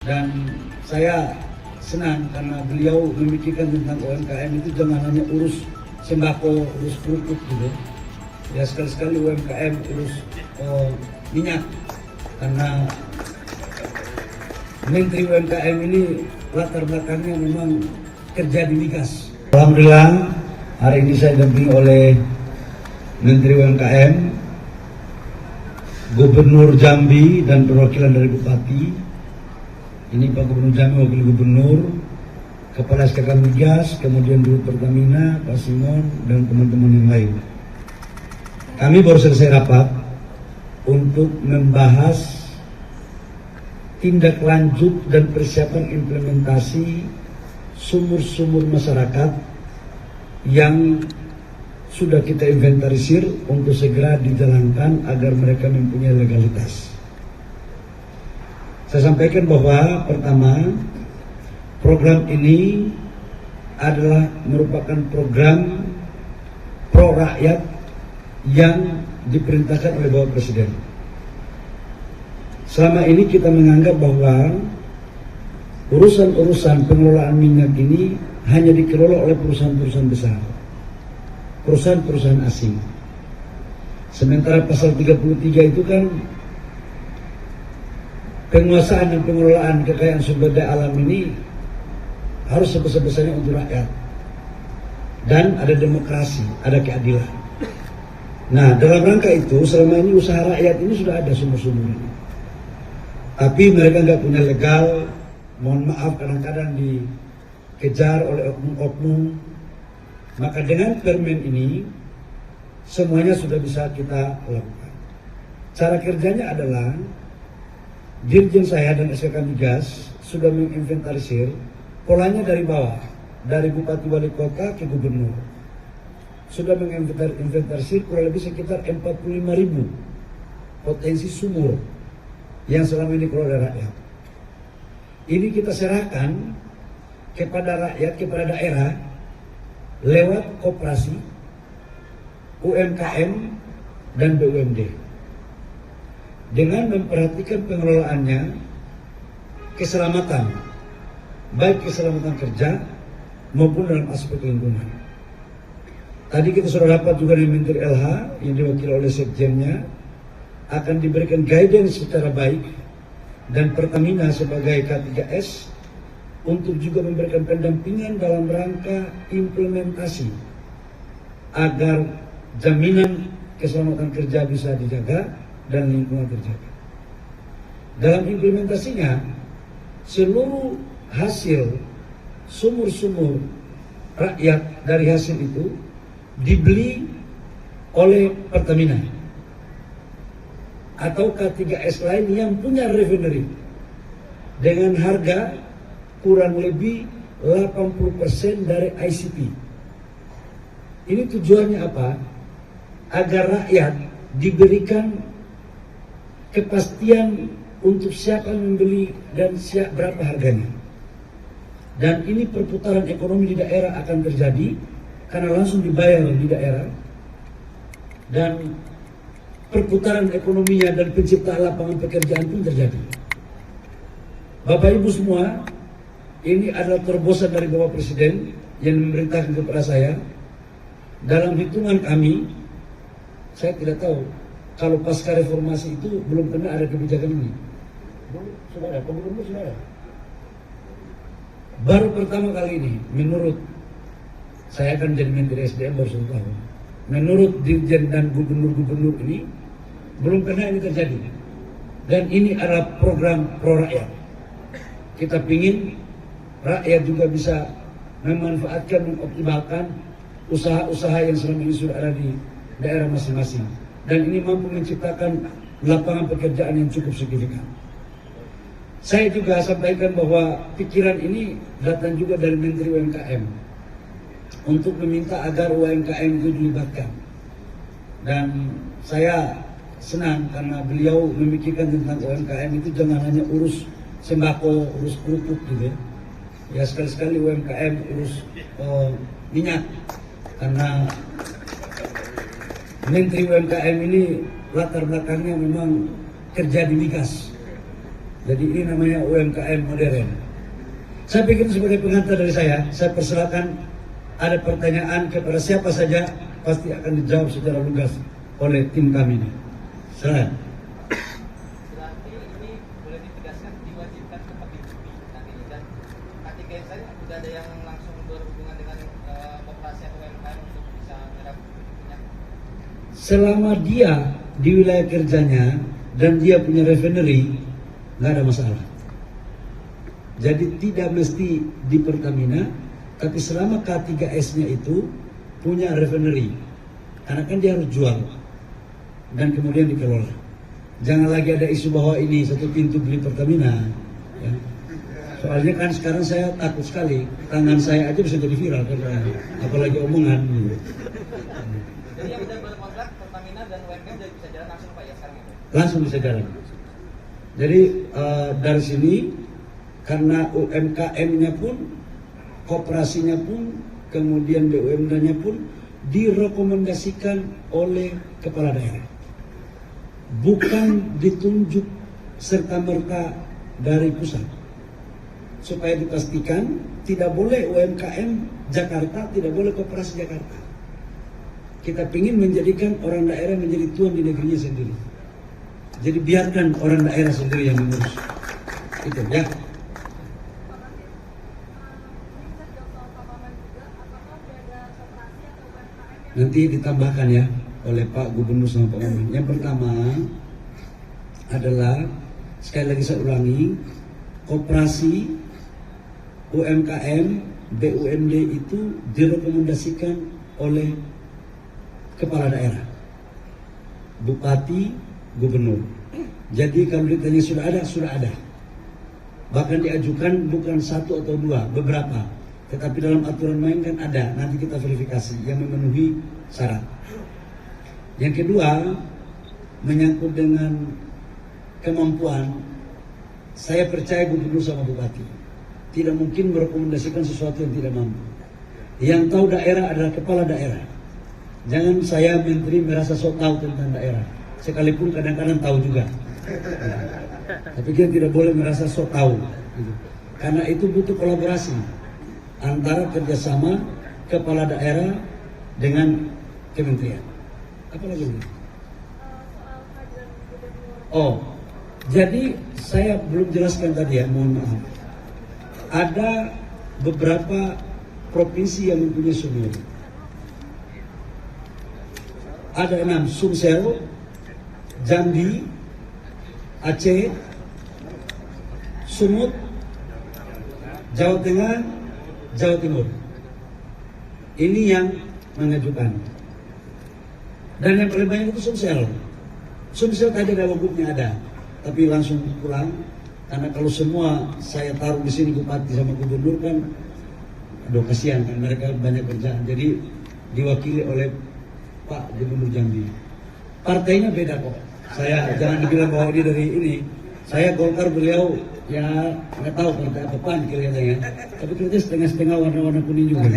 Dan saya senang karena beliau memikirkan tentang UMKM itu jangan hanya urus sembako, urus kerupuk gitu. Ya sekali-sekali UMKM urus minyak, karena Menteri UMKM ini latar belakangnya memang kerja di migas. Alhamdulillah hari ini saya didampingi oleh Menteri UMKM, Gubernur Jambi dan perwakilan dari Bupati. Ini Pak Gubernur Jambi, Wakil Gubernur, Kepala SKK Migas, kemudian Dirut Pertamina, Pak Simon, dan teman-teman yang lain. Kami baru selesai rapat untuk membahas tindak lanjut dan persiapan implementasi sumur-sumur masyarakat yang sudah kita inventarisir untuk segera dijalankan agar mereka mempunyai legalitas. Saya sampaikan bahwa pertama, program ini adalah merupakan program pro rakyat yang diperintahkan oleh Bapak Presiden. Selama ini kita menganggap bahwa urusan-urusan pengelolaan minyak ini hanya dikelola oleh perusahaan-perusahaan besar, perusahaan-perusahaan asing. Sementara pasal 33 itu kan penguasaan dan pengelolaan kekayaan sumber daya alam ini harus sebesar-besarnya untuk rakyat. Dan ada demokrasi, ada keadilan. Nah, dalam rangka itu selama ini usaha rakyat ini sudah ada sumur-sumur ini. Tapi mereka nggak punya legal, mohon maaf kadang-kadang dikejar oleh oknum-oknum. Maka dengan permen ini semuanya sudah bisa kita lakukan. Cara kerjanya adalah Dirjen saya dan SKK Migas sudah menginventarisir polanya dari bawah, dari Bupati Wali Kota ke Gubernur. Sudah menginventarisir kurang lebih sekitar 45.000 potensi sumur yang selama ini dikelola oleh rakyat. Ini kita serahkan kepada rakyat, kepada daerah lewat koperasi, UMKM, dan BUMD. Dengan memperhatikan pengelolaannya, keselamatan, baik keselamatan kerja maupun dalam aspek lingkungan. Tadi kita sudah dapat juga dari Menteri LH yang diwakili oleh Sekjennya, akan diberikan guidance secara baik, dan Pertamina sebagai K3S untuk juga memberikan pendampingan dalam rangka implementasi agar jaminan keselamatan kerja bisa dijaga dan lingkungan terjaga. Dalam implementasinya, seluruh hasil sumur-sumur rakyat dari hasil itu dibeli oleh Pertamina atau K3S lain yang punya refinery dengan harga kurang lebih 80% dari ICP. Ini tujuannya apa? Agar rakyat diberikan kepastian untuk siapa yang membeli dan berapa harganya. Dan ini perputaran ekonomi di daerah akan terjadi karena langsung dibayar di daerah, dan perputaran ekonominya dan penciptaan lapangan pekerjaan pun terjadi. Bapak Ibu semua, ini adalah terobosan dari Bapak Presiden yang memerintahkan kepada saya. Dalam hitungan kami, saya tidak tahu kalau pasca reformasi itu belum pernah ada kebijakan ini. Saudara, Gubernur saudara, baru pertama kali ini, menurut saya akan jadi Menteri SDM baru 1 tahun. Menurut Dirjen dan Gubernur-Gubernur ini, belum pernah ini terjadi. Dan ini adalah program pro rakyat. Kita ingin rakyat juga bisa memanfaatkan, mengoptimalkan usaha-usaha yang selama ini sudah ada di daerah masing-masing. Dan ini mampu menciptakan lapangan pekerjaan yang cukup signifikan. Saya juga sampaikan bahwa pikiran ini datang juga dari Menteri UMKM untuk meminta agar UMKM itu dilibatkan. Dan saya senang karena beliau memikirkan tentang UMKM itu jangan hanya urus sembako, urus kerupuk gitu ya. Ya sekali-sekali UMKM urus minyak, karena Menteri UMKM ini latar belakangnya memang kerja di migas. Jadi ini namanya UMKM modern. Saya pikir sebagai pengantar dari saya persilakan ada pertanyaan kepada siapa saja, pasti akan dijawab secara lugas oleh tim kami ini. Silakan. Berarti ini boleh ditegaskan diwajibkan ke PBB nantinya, dan ketika saya sudah ada yang langsung berhubungan dengan operasi UMKM untuk bisa menyerap minyak. Selama dia di wilayah kerjanya dan dia punya refinery, nggak ada masalah. Jadi tidak mesti di Pertamina, tapi selama K3S-nya itu punya refinery, karena kan dia harus jual dan kemudian dikelola. Jangan lagi ada isu bahwa ini satu pintu beli Pertamina. Ya. Soalnya kan sekarang saya takut sekali, tangan saya aja bisa jadi viral karena apalagi omongan. Gitu. Jadi yang sudah berkontrak Pertamina dan UMKM sudah bisa jalan langsung Pak ya sekarang itu? Langsung bisa jalan. Jadi dari sini karena UMKM-nya pun, koperasinya pun, kemudian BUMD-nya pun direkomendasikan oleh kepala daerah. Bukan ditunjuk serta-merta dari pusat. Supaya dipastikan tidak boleh UMKM Jakarta, tidak boleh koperasi Jakarta. Kita ingin menjadikan orang daerah menjadi tuan di negerinya sendiri. Jadi biarkan orang daerah sendiri yang mengurus. Itu ya. Nanti ditambahkan ya oleh Pak Gubernur sama Pak Wamen. Yang pertama adalah, sekali lagi saya ulangi, koperasi UMKM BUMD itu direkomendasikan oleh kepala daerah, bupati, gubernur. Jadi kalau ditanya sudah ada. Bahkan diajukan bukan satu atau dua, beberapa. Tetapi dalam aturan main kan ada, nanti kita verifikasi yang memenuhi syarat. Yang kedua, menyangkut dengan kemampuan, saya percaya gubernur sama bupati tidak mungkin merekomendasikan sesuatu yang tidak mampu. Yang tahu daerah adalah kepala daerah. Jangan saya menteri merasa sok tahu tentang daerah, sekalipun kadang-kadang tahu juga. Tapi kita tidak boleh merasa sok tahu, karena itu butuh kolaborasi antara kerjasama kepala daerah dengan kementerian. Apa lagi? Oh, jadi saya belum jelaskan tadi ya, mohon maaf. Ada beberapa provinsi yang mempunyai sumur. Ada 6, Sumsel, Jambi, Aceh, Sumut, Jawa Tengah, Jawa Timur. Ini yang mengajukan. Dan yang paling banyak itu Sumsel. Sumsel tadi ada wagubnya ada, tapi langsung pulang. Karena kalau semua saya taruh di sini bupati sama gubernur kan, aduh kasihan kan, mereka banyak kerjaan. Jadi diwakili oleh Pak Gubernur Jambi. Partainya beda kok. Saya jangan dibilang bahwa dia dari ini. Saya Golkar, beliau ya nggak tahu partai apa PAN kelihatannya. Tapi kelihatannya setengah-setengah warna-warna kuning juga.